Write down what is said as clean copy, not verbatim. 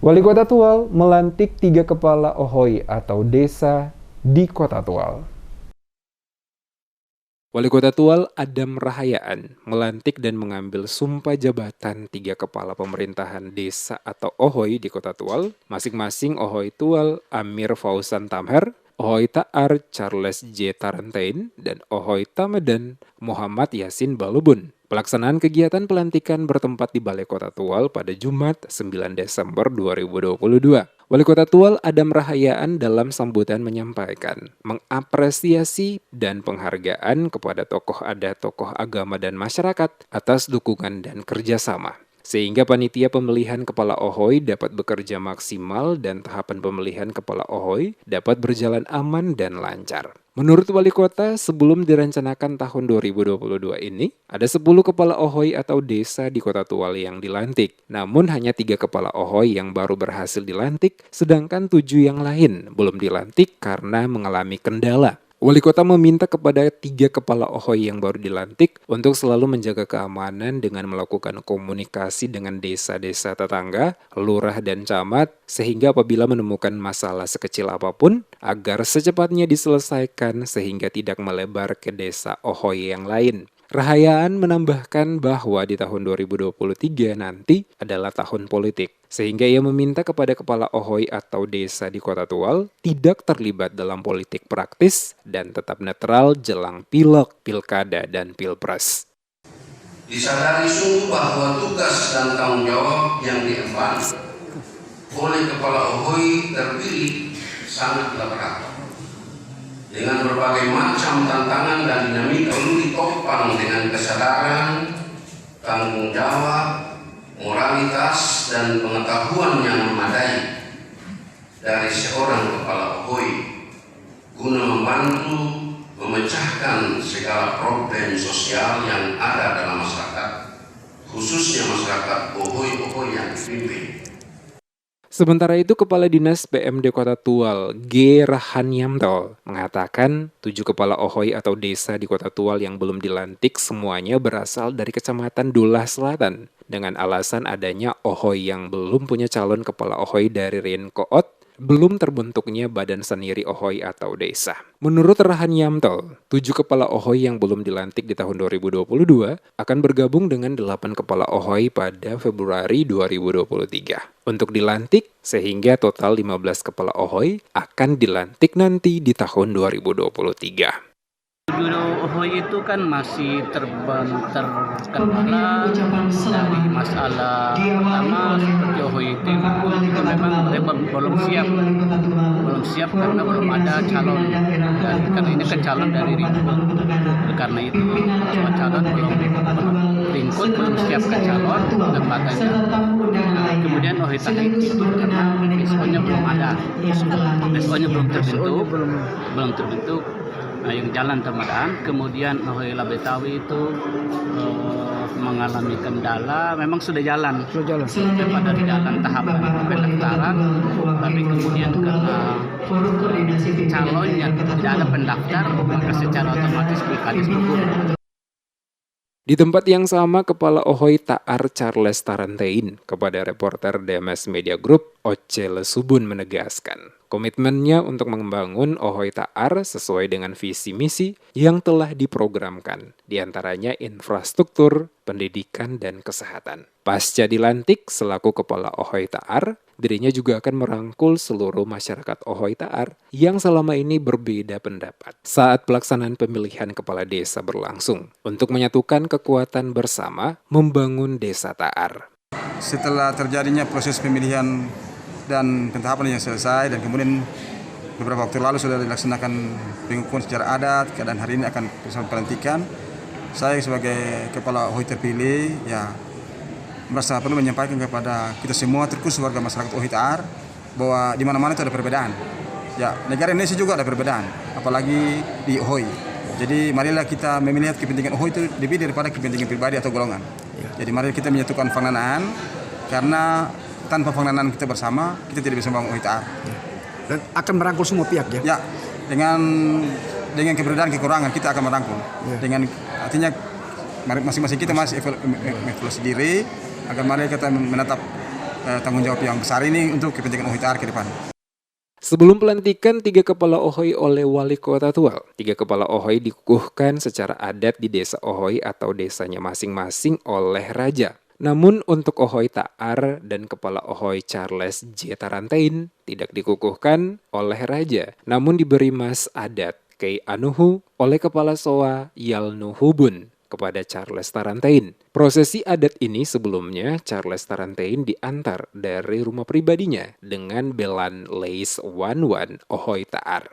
Wali Kota Tual melantik 3 kepala Ohoi atau desa di Kota Tual. Wali Kota Tual Adam Rahayaan melantik dan mengambil sumpah jabatan 3 kepala pemerintahan desa atau Ohoi di Kota Tual, masing-masing Ohoi Tual Amir Fauzan Tamher, Ohoi Ta'ar Charles J. Tarantain, dan Ohoi Tamedan Muhammad Yasin Balubun. Pelaksanaan kegiatan pelantikan bertempat di Balai Kota Tual pada Jumat 9 Desember 2022. Wali Kota Tual Adam Rahayaan dalam sambutan menyampaikan, mengapresiasi dan penghargaan kepada tokoh adat, tokoh agama dan masyarakat atas dukungan dan kerjasama, sehingga panitia pemilihan kepala Ohoi dapat bekerja maksimal dan tahapan pemilihan kepala Ohoi dapat berjalan aman dan lancar. Menurut Wali Kota, sebelum direncanakan tahun 2022 ini, ada 10 kepala Ohoi atau desa di Kota Tual yang dilantik. Namun hanya 3 kepala Ohoi yang baru berhasil dilantik, sedangkan 7 yang lain belum dilantik karena mengalami kendala. Wali Kota meminta kepada 3 kepala Ohoi yang baru dilantik untuk selalu menjaga keamanan dengan melakukan komunikasi dengan desa-desa tetangga, lurah dan camat, sehingga apabila menemukan masalah sekecil apapun, agar secepatnya diselesaikan sehingga tidak melebar ke desa Ohoi yang lain. Rahayaan menambahkan bahwa di tahun 2023 nanti adalah tahun politik, sehingga ia meminta kepada kepala Ohoi atau desa di Kota Tual tidak terlibat dalam politik praktis dan tetap netral jelang pilek, pilkada, dan pilpres. Disadari sungguh bahwa tugas dan tanggung jawab yang diemban oleh kepala Ohoi terpilih sangatlah berat. Dengan berbagai macam tantangan dan dinamika perlu ditopang dengan kesadaran, tanggung jawab, moralitas, dan pengetahuan yang memadai dari seorang kepala Ohoi guna membantu memecahkan segala problem sosial yang ada dalam masyarakat, khususnya masyarakat Ohoi yang dipimpin. Sementara itu, Kepala Dinas PMD Kota Tual, G. Rahanyamto, mengatakan 7 kepala Ohoi atau desa di Kota Tual yang belum dilantik semuanya berasal dari Kecamatan Dulah Selatan, dengan alasan adanya Ohoi yang belum punya calon kepala Ohoi dari Rinkoot, belum terbentuknya Badan Sendiri Ohoi atau desa. Menurut Rahanyamto, 7 kepala Ohoi yang belum dilantik di tahun 2022 akan bergabung dengan 8 kepala Ohoi pada Februari 2023 untuk dilantik, sehingga total 15 kepala Ohoi akan dilantik nanti di tahun 2023. Ohoi itu kan masih terkendala dari masalah pertama seperti Ohoi itu memang belum siap karena belum ada calon, dan karena ini kan calon dari Ringkut, karena itu semua calon Ringkut belum siapkan calon lembaga. Kemudian Ohoi Tahit itu karena SO-nya belum ada, SO-nya belum terbentuk. Nah, yang jalan Tamadaan, kemudian Ohoi Labetawi itu mengalami kendala, memang sudah jalan pada di jalan tahapan pendaftaran, tapi kemudian karena calonnya tidak ada pendaftar, maka secara otomatis pilkades gugur. Di tempat yang sama, Kepala Ohoi Ta'ar Charles Tarantain kepada reporter DMS Media Group, Oce Lesubun menegaskan komitmennya untuk membangun Ohoi Ta'ar sesuai dengan visi misi yang telah diprogramkan, diantaranya infrastruktur, pendidikan, dan kesehatan. Pasca dilantik selaku Kepala Ohoi Ta'ar, dirinya juga akan merangkul seluruh masyarakat Ohoi Ta'ar yang selama ini berbeda pendapat saat pelaksanaan pemilihan kepala desa berlangsung untuk menyatukan kekuatan bersama membangun desa Ta'ar. Setelah terjadinya proses pemilihan dan pentahapan yang selesai, dan kemudian beberapa waktu lalu sudah dilaksanakan pengukuhan secara adat, dan hari ini akan pelantikan. Saya sebagai kepala Ohoi terpilih merasa perlu menyampaikan kepada kita semua, terkhusus warga masyarakat Ohoi Ta'ar, bahwa di mana-mana itu ada perbedaan. Negara Indonesia juga ada perbedaan, apalagi di Ohoi. Jadi marilah kita melihat kepentingan Ohoi itu lebih daripada kepentingan pribadi atau golongan. Jadi mari kita menyatukan Fangnanaan, karena tanpa Fangnanaan kita bersama, kita tidak bisa membangun Ohoi Ta'ar. Dan akan merangkul semua pihak ya? Dengan keberadaan kekurangan kita akan merangkul. Dengan artinya masing-masing kita masih evaluasi diri, agar mari kita menatap tanggung jawab yang besar ini untuk kepentingan Ohoi Ta'ar ke depan. Sebelum pelantikan 3 kepala Ohoi oleh Wali Kota Tual, 3 kepala Ohoi dikukuhkan secara adat di desa Ohoi atau desanya masing-masing oleh raja. Namun untuk Ohoi Ta'ar dan kepala Ohoi Charles J. Tarantain tidak dikukuhkan oleh raja, namun diberi mas adat Kei Anuhu oleh kepala Soa Yalnuhubun kepada Charles Tarantain. Prosesi adat ini sebelumnya Charles Tarantain diantar dari rumah pribadinya dengan belan Leis Wanwan Ohoi Ta'ar.